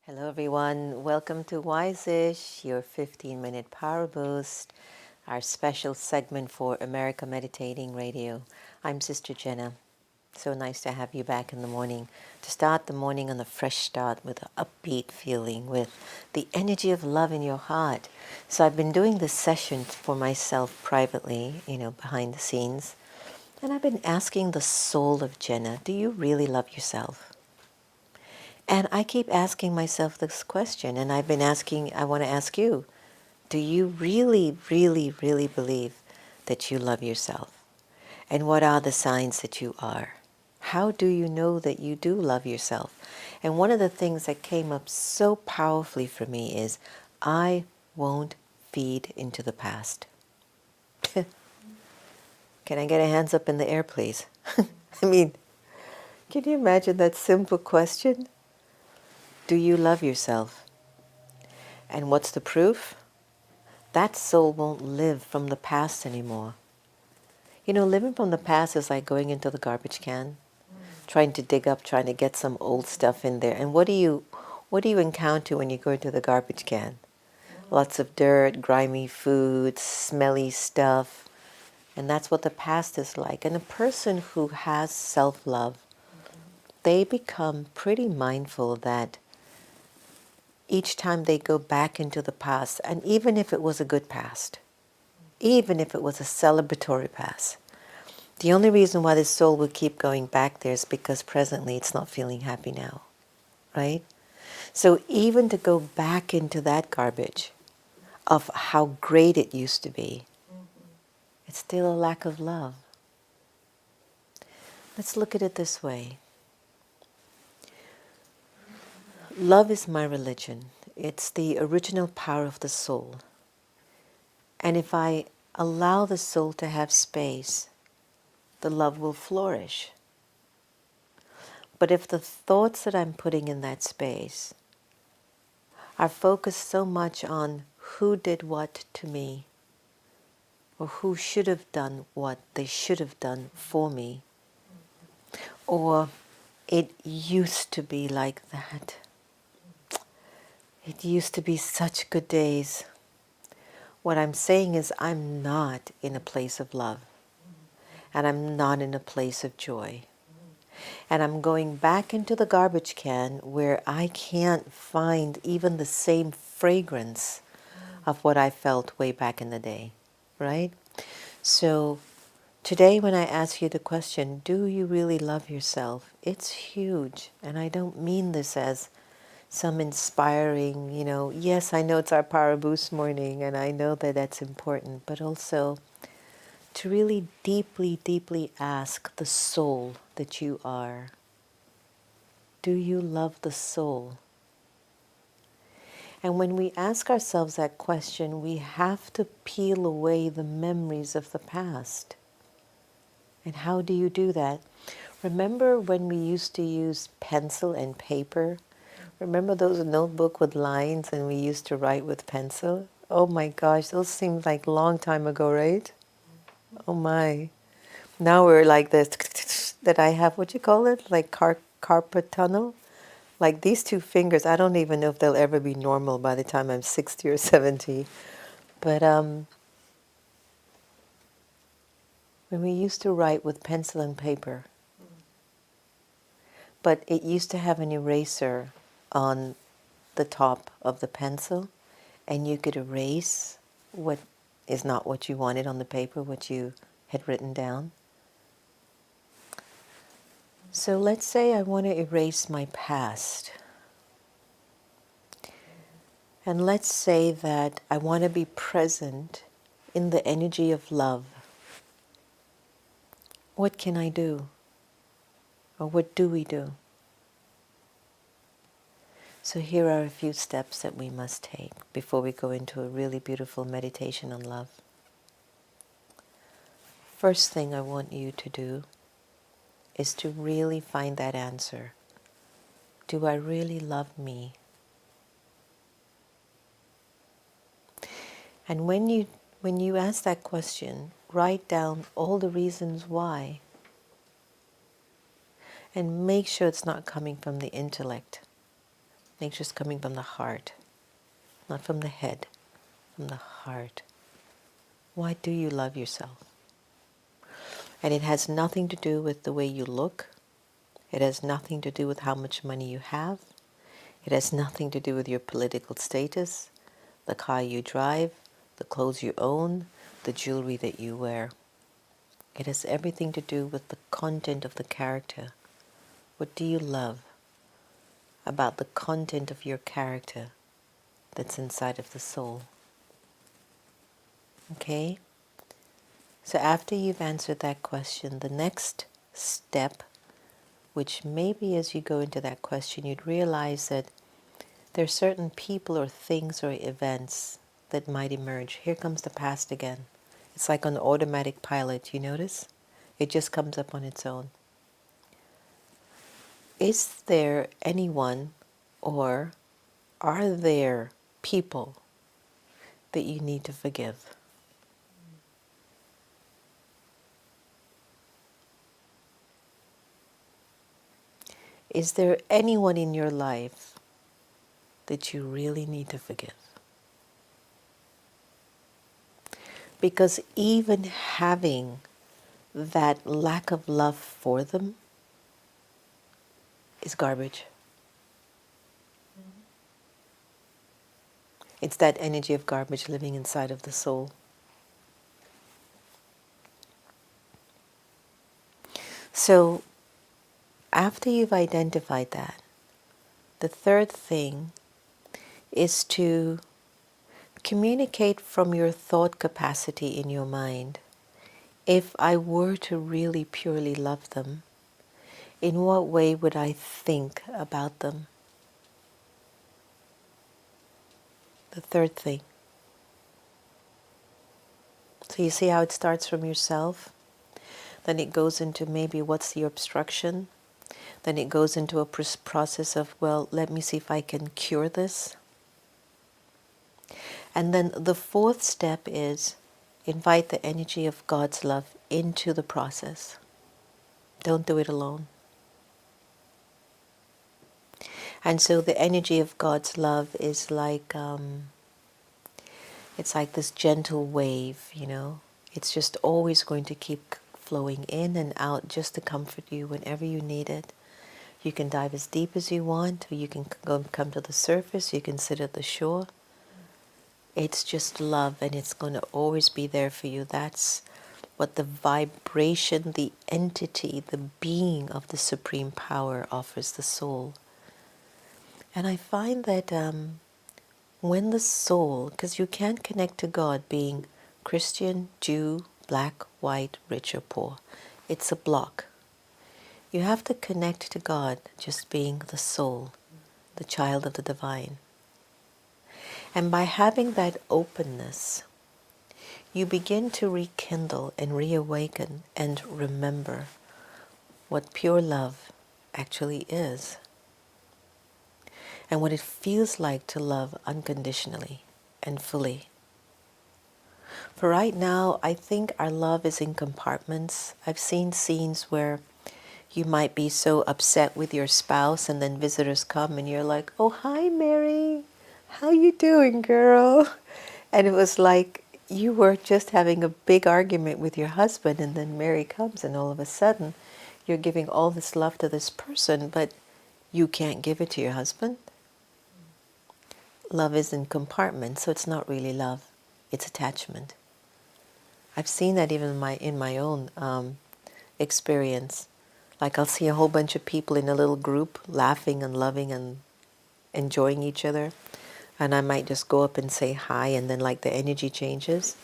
Hello everyone, welcome to Wise-ish, your 15-minute power boost, our special segment for America Meditating Radio. I'm Sister Jenna. So nice to have you back in the morning, to start the morning on a fresh start with an upbeat feeling, with the energy of love in your heart. So I've been doing this session for myself privately, behind the scenes, and I've been asking the soul of Jenna, do you really love yourself? And I keep asking myself this question, and I've been asking, I want to ask you, do you really, really, really believe that you love yourself? And what are the signs that you are? How do you know that you do love yourself? And one of the things that came up so powerfully for me is, I won't feed into the past. Can I get a hands up in the air, please? I mean, can you imagine that simple question? Do you love yourself? And what's the proof? That soul won't live from the past anymore. Living from the past is like going into the garbage can, trying to dig up, trying to get some old stuff in there. And what do you encounter when you go into the garbage can? Lots of dirt, grimy food, smelly stuff. And that's what the past is like. And a person who has self-love, they become pretty mindful that each time they go back into the past, and even if it was a good past, even if it was a celebratory past, the only reason why the soul will keep going back there is because presently it's not feeling happy now, right? So even to go back into that garbage of how great it used to be, it's still a lack of love. Let's look at it this way. Love is my religion. It's the original power of the soul. And if I allow the soul to have space, the love will flourish. But if the thoughts that I'm putting in that space are focused so much on who did what to me, or who should have done what they should have done for me, or it used to be like that, it used to be such good days, what I'm saying is I'm not in a place of love, and I'm not in a place of joy. And I'm going back into the garbage can where I can't find even the same fragrance of what I felt way back in the day, right? So today when I ask you the question, do you really love yourself? It's huge. And I don't mean this as some inspiring, yes, I know it's our Power Boost morning and I know that that's important, but also to really deeply, deeply ask the soul that you are. Do you love the soul? And when we ask ourselves that question, we have to peel away the memories of the past. And how do you do that? Remember when we used to use pencil and paper? Remember those notebook with lines and we used to write with pencil? Oh my gosh, those seem like a long time ago, right? Oh my. Now we're like this, that I have, what you call it? Like carpet tunnel? Like these two fingers, I don't even know if they'll ever be normal by the time I'm 60 or 70. But when we used to write with pencil and paper, but it used to have an eraser on the top of the pencil, and you could erase what is not what you wanted on the paper, what you had written down. So let's say I want to erase my past. And let's say that I want to be present in the energy of love. What can I do? Or what do we do? So here are a few steps that we must take before we go into a really beautiful meditation on love. First thing I want you to do is to really find that answer. Do I really love me? And when you ask that question, write down all the reasons why. And make sure it's not coming from the intellect. Make sure it's coming from the heart, not from the head, from the heart. Why do you love yourself? And it has nothing to do with the way you look. It has nothing to do with how much money you have. It has nothing to do with your political status, the car you drive, the clothes you own, the jewelry that you wear. It has everything to do with the content of the character. What do you love about the content of your character that's inside of the soul? Okay? So after you've answered that question, the next step, which maybe as you go into that question, you'd realize that there are certain people or things or events that might emerge. Here comes the past again. It's like on automatic pilot, you notice? It just comes up on its own. Is there anyone or are there people that you need to forgive? Is there anyone in your life that you really need to forgive? Because even having that lack of love for them is garbage. It's that energy of garbage living inside of the soul. So after you've identified that, the third thing is to communicate from your thought capacity in your mind. If I were to really purely love them, in what way would I think about them? The third thing. So you see how it starts from yourself? Then it goes into maybe what's the obstruction? Then it goes into a process of, well, let me see if I can cure this. And then the fourth step is invite the energy of God's love into the process. Don't do it alone. And so the energy of God's love is like, it's like this gentle wave, you know. It's just always going to keep flowing in and out just to comfort you whenever you need it. You can dive as deep as you want, or you can come to the surface, you can sit at the shore. It's just love, and it's going to always be there for you. That's what the vibration, the entity, the being of the Supreme Power offers the soul. And I find that when the soul, because you can't connect to God being Christian, Jew, black, white, rich or poor. It's a block. You have to connect to God just being the soul, the child of the divine. And by having that openness, you begin to rekindle and reawaken and remember what pure love actually is and what it feels like to love unconditionally and fully. For right now, I think our love is in compartments. I've seen scenes where you might be so upset with your spouse and then visitors come and you're like, oh, hi, Mary. How you doing, girl? And it was like you were just having a big argument with your husband and then Mary comes and all of a sudden you're giving all this love to this person, but you can't give it to your husband. Love is in compartments, so it's not really love. It's attachment. I've seen that even in my own experience. Like I'll see a whole bunch of people in a little group laughing and loving and enjoying each other. And I might just go up and say hi, and then like the energy changes.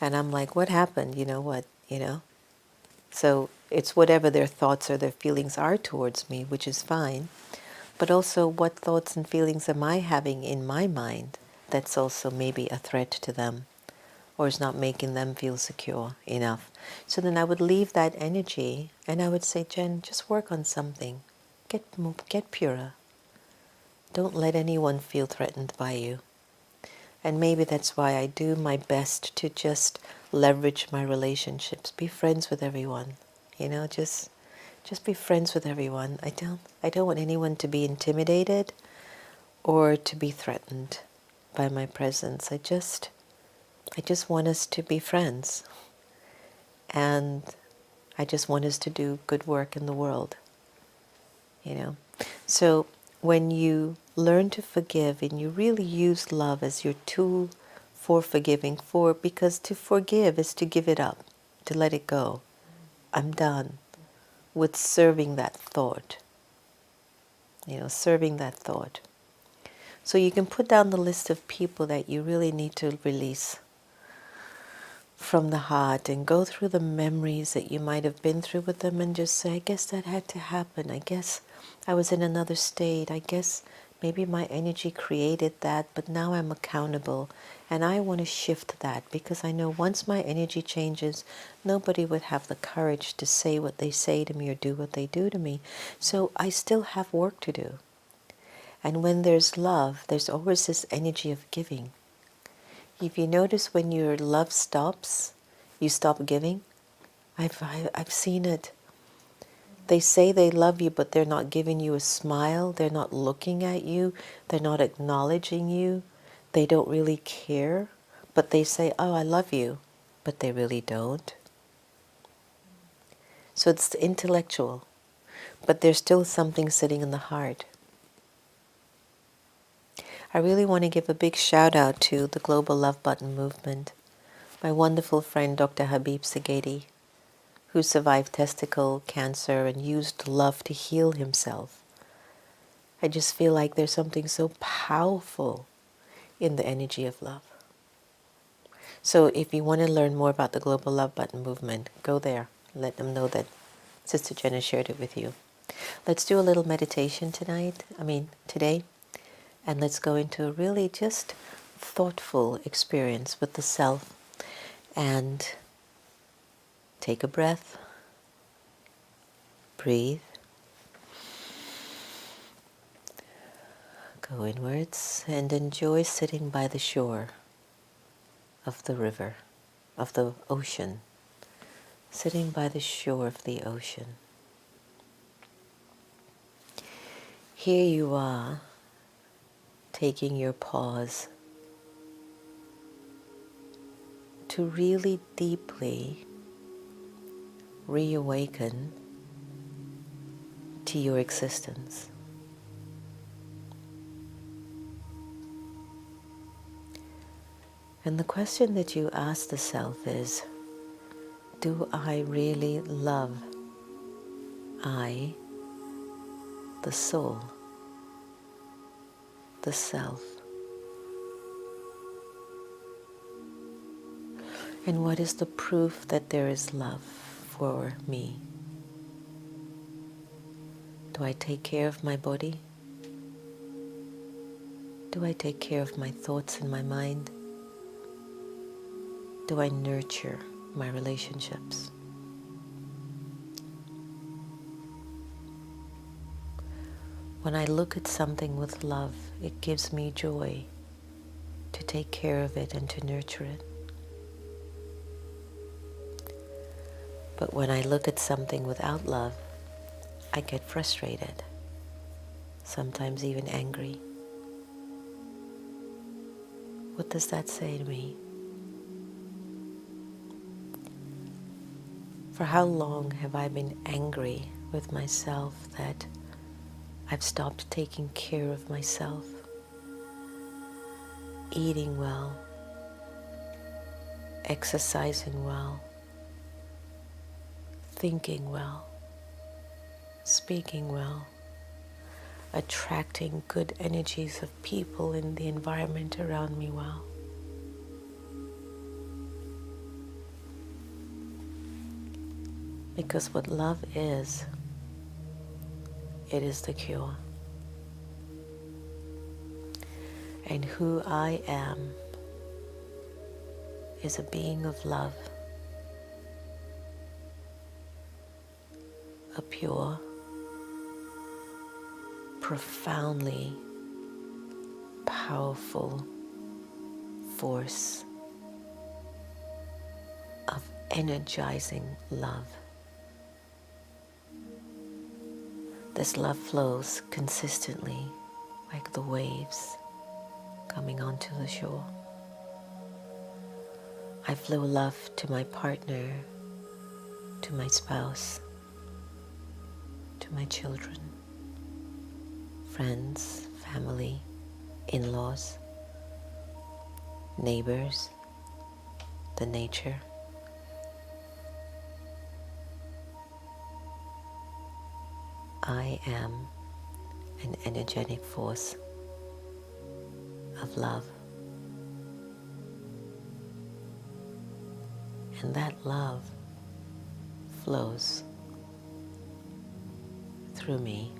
And I'm like, what happened? You know what? You know? So it's whatever their thoughts or their feelings are towards me, which is fine. But also what thoughts and feelings am I having in my mind that's also maybe a threat to them or is not making them feel secure enough. So then I would leave that energy and I would say, Jen, just work on something. Get purer. Don't let anyone feel threatened by you. And maybe that's why I do my best to just leverage my relationships. Be friends with everyone. You know, just be friends with everyone. I don't want anyone to be intimidated or to be threatened by my presence. I just want us to be friends, and I just want us to do good work in the world, you know. So when you learn to forgive and you really use love as your tool for forgiving, because to forgive is to give it up, to let it go. I'm done with serving that thought, serving that thought. So you can put down the list of people that you really need to release from the heart and go through the memories that you might have been through with them and just say, I guess that had to happen. I guess I was in another state. I guess maybe my energy created that, but now I'm accountable. And I want to shift that because I know once my energy changes, nobody would have the courage to say what they say to me or do what they do to me. So I still have work to do. And when there's love, there's always this energy of giving. If you notice when your love stops, you stop giving. I've seen it. They say they love you, but they're not giving you a smile. They're not looking at you. They're not acknowledging you. They don't really care. But they say, oh, I love you. But they really don't. So it's intellectual. But there's still something sitting in the heart. I really want to give a big shout out to the Global Love Button movement. My wonderful friend, Dr. Habib Segedi, who survived testicle cancer and used love to heal himself. I just feel like there's something so powerful in the energy of love. So if you want to learn more about the Global Love Button movement, go there. Let them know that Sister Jenna shared it with you. Let's do a little meditation today. And let's go into a really just thoughtful experience with the self. And take a breath. Breathe. Go inwards and enjoy sitting by the shore of the river, of the ocean. Sitting by the shore of the ocean. Here you are, taking your pause to really deeply reawaken to your existence. And the question that you ask the self is, do I really love I, the soul, the self? And what is the proof that there is love for me? Do I take care of my body? Do I take care of my thoughts and my mind? Do I nurture my relationships? When I look at something with love, it gives me joy to take care of it and to nurture it. But when I look at something without love, I get frustrated, sometimes even angry. What does that say to me? For how long have I been angry with myself that I've stopped taking care of myself, eating well, exercising well, thinking well, speaking well, attracting good energies of people in the environment around me well. Because what love is, it is the cure. And who I am is a being of love, a pure, profoundly powerful force of energizing love. This love flows consistently like the waves coming onto the shore. I flow love to my partner, to my spouse, to my children, friends, family, in-laws, neighbors, the nature. I am an energetic force of love. And that love flows through me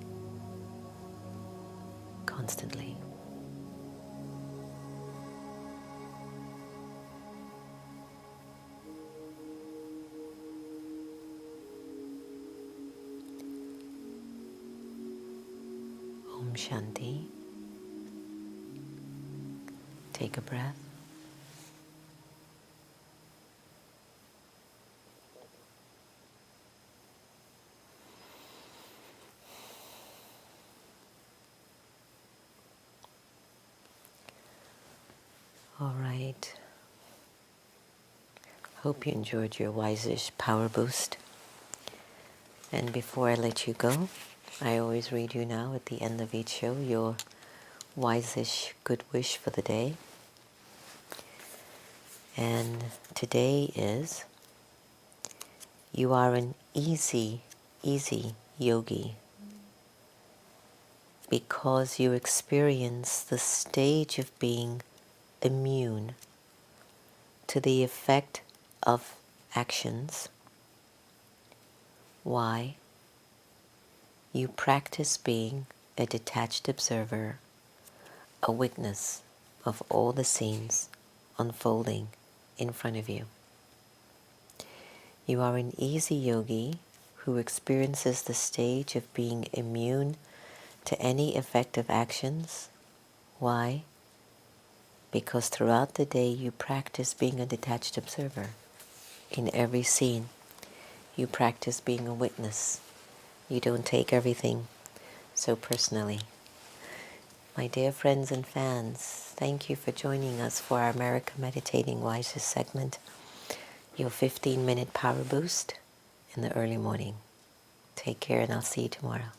constantly. Om Shanti. Take a breath. All right. Hope you enjoyed your Wise-ish Power Boost. And before I let you go, I always read you now at the end of each show your Wise-ish good wish for the day. And today is, you are an easy yogi because you experience the stage of being immune to the effect of actions. Why? You practice being a detached observer, a witness of all the scenes unfolding in front of you. You are an easy yogi who experiences the stage of being immune to any effective actions. Why? Because throughout the day you practice being a detached observer. In every scene, you practice being a witness. You don't take everything so personally. My dear friends and fans, thank you for joining us for our America Meditating Wisest segment, your 15-minute power boost in the early morning. Take care and I'll see you tomorrow.